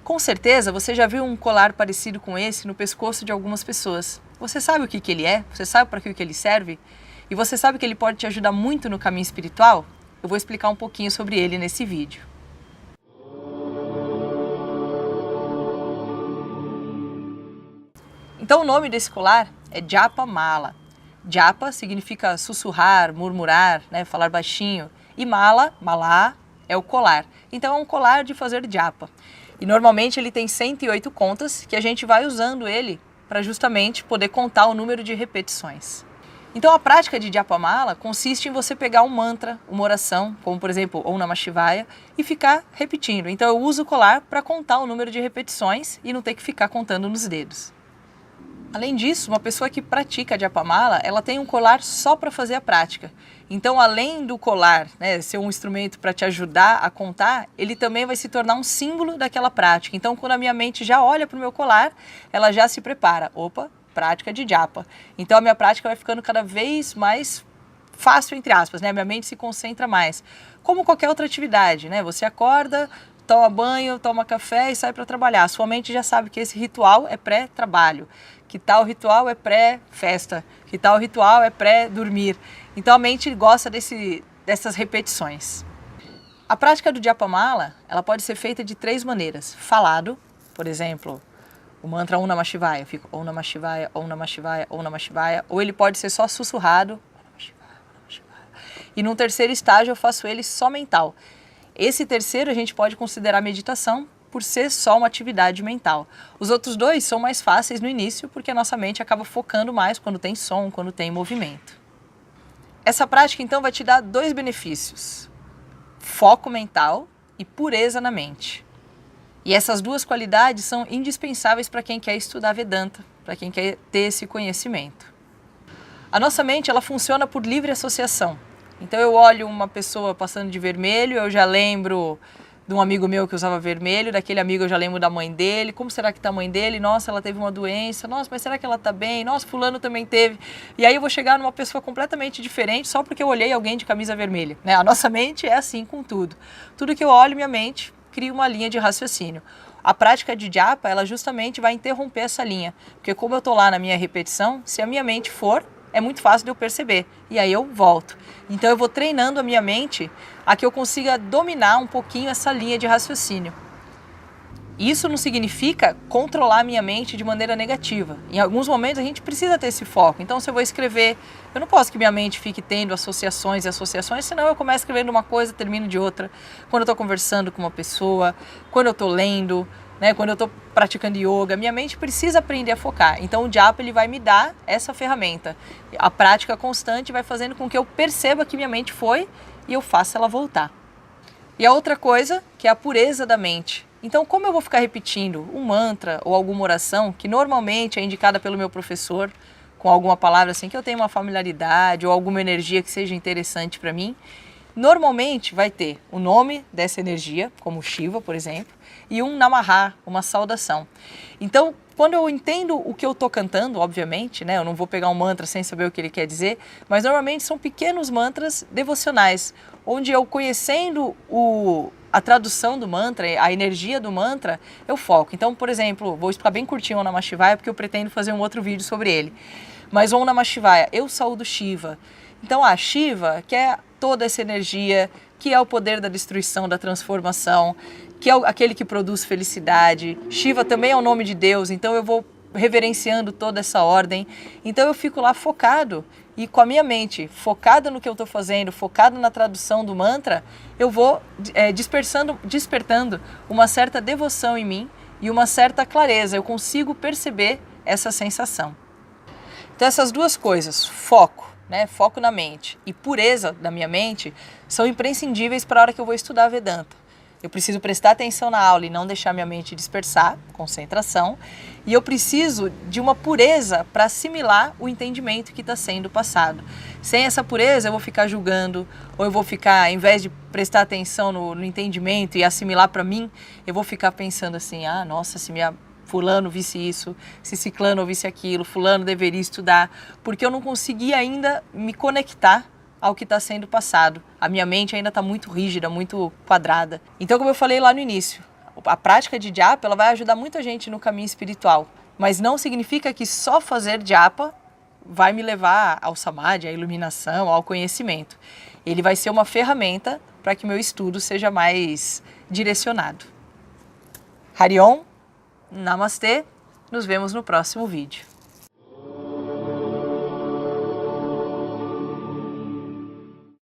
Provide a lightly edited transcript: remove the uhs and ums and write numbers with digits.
Com certeza você já viu um colar parecido com esse no pescoço de algumas pessoas. Você sabe o que ele é? Você sabe para que ele serve? E você sabe que ele pode te ajudar muito no caminho espiritual? Eu vou explicar um pouquinho sobre ele nesse vídeo. Então o nome desse colar é Japa Mala. Japa significa sussurrar, murmurar, né, falar baixinho. E mala, malá, é o colar. Então é um colar de fazer japa. E normalmente ele tem 108 contas que a gente vai usando ele para justamente poder contar o número de repetições. Então a prática de Japa Mala consiste em você pegar um mantra, uma oração, como por exemplo Om Namah Shivaya, e ficar repetindo. Então eu uso o colar para contar o número de repetições e não ter que ficar contando nos dedos. Além disso, uma pessoa que pratica Japa Mala, ela tem um colar só para fazer a prática. Então, além do colar, né, ser um instrumento para te ajudar a contar, ele também vai se tornar um símbolo daquela prática. Então, quando a minha mente já olha para o meu colar, ela já se prepara. Opa, prática de Japa. Então, a minha prática vai ficando cada vez mais fácil, entre aspas, né? A minha mente se concentra mais. Como qualquer outra atividade, né? Você acorda, toma banho, toma café e sai para trabalhar. Sua mente já sabe que esse ritual é pré-trabalho. Que tal ritual é pré-festa, que tal ritual é pré-dormir. Então a mente gosta dessas repetições. A prática do Japa Mala, ela pode ser feita de 3 maneiras. Falado, por exemplo, o mantra Om Namah Shivaya, eu fico Om Namah Shivaya, Om Namah Shivaya, Om Namah Shivaya, ou ele pode ser só sussurrado, Om Namah Shivaya, Om Namah Shivaya. E num terceiro estágio eu faço ele só mental. Esse terceiro a gente pode considerar meditação, por ser só uma atividade mental. Os outros 2 são mais fáceis no início, porque a nossa mente acaba focando mais quando tem som, quando tem movimento. Essa prática, então, vai te dar 2 benefícios: foco mental e pureza na mente. E essas 2 qualidades são indispensáveis para quem quer estudar Vedanta, para quem quer ter esse conhecimento. A nossa mente, ela funciona por livre associação. Então, eu olho uma pessoa passando de vermelho, eu já lembro de um amigo meu que usava vermelho, daquele amigo eu já lembro da mãe dele, como será que tá a mãe dele? Nossa, ela teve uma doença, nossa, mas será que ela tá bem? Nossa, fulano também teve. E aí eu vou chegar numa pessoa completamente diferente só porque eu olhei alguém de camisa vermelha, né? A nossa mente é assim com tudo. Tudo que eu olho, minha mente cria uma linha de raciocínio. A prática de japa, ela justamente vai interromper essa linha, porque como eu tô lá na minha repetição, se a minha mente for, é muito fácil de eu perceber, e aí eu volto. Então eu vou treinando a minha mente a que eu consiga dominar um pouquinho essa linha de raciocínio. Isso não significa controlar a minha mente de maneira negativa. Em alguns momentos a gente precisa ter esse foco. Então se eu vou escrever, eu não posso que minha mente fique tendo associações e associações, senão eu começo escrevendo uma coisa, termino de outra. Quando eu estou conversando com uma pessoa, quando eu estou lendo, né, quando eu estou praticando yoga, minha mente precisa aprender a focar. Então o Japa, ele vai me dar essa ferramenta. A prática constante vai fazendo com que eu perceba que minha mente foi e eu faça ela voltar. E a outra coisa, que é a pureza da mente. Então, como eu vou ficar repetindo um mantra ou alguma oração, que normalmente é indicada pelo meu professor, com alguma palavra assim, que eu tenho uma familiaridade ou alguma energia que seja interessante para mim, normalmente vai ter o nome dessa energia, como Shiva, por exemplo, e um Namaha, uma saudação. Então, quando eu entendo o que eu estou cantando, obviamente, né, eu não vou pegar um mantra sem saber o que ele quer dizer, mas normalmente são pequenos mantras devocionais, onde eu conhecendo a tradução do mantra, a energia do mantra, eu foco. Então, por exemplo, vou explicar bem curtinho o Om Namah Shivaya, porque eu pretendo fazer um outro vídeo sobre ele. Mas o Om Namah Shivaya, eu saúdo Shiva. Então, a Shiva, que é toda essa energia, que é o poder da destruição, da transformação, que é aquele que produz felicidade. Shiva também é o nome de Deus, então eu vou reverenciando toda essa ordem. Então eu fico lá focado e com a minha mente focada no que eu estou fazendo, focado na tradução do mantra, eu vou despertando uma certa devoção em mim e uma certa clareza. Eu consigo perceber essa sensação. Então essas 2 coisas, foco, né, foco na mente e pureza da minha mente, são imprescindíveis para a hora que eu vou estudar Vedanta. Eu preciso prestar atenção na aula e não deixar minha mente dispersar, concentração, e eu preciso de uma pureza para assimilar o entendimento que está sendo passado. Sem essa pureza eu vou ficar julgando, ou eu vou ficar, ao invés de prestar atenção no entendimento e assimilar para mim, eu vou ficar pensando assim, ah, nossa, se minha fulano visse isso, se ciclano visse aquilo, fulano deveria estudar, porque eu não consegui ainda me conectar ao que está sendo passado. A minha mente ainda está muito rígida, muito quadrada. Então, como eu falei lá no início, A prática de japa, ela vai ajudar muita gente no caminho espiritual, mas não significa que só fazer japa vai me levar ao samadhi, à iluminação, ao conhecimento. Ele vai ser uma ferramenta para que meu estudo seja mais direcionado. Hari Om, Namastê, nos vemos no próximo vídeo.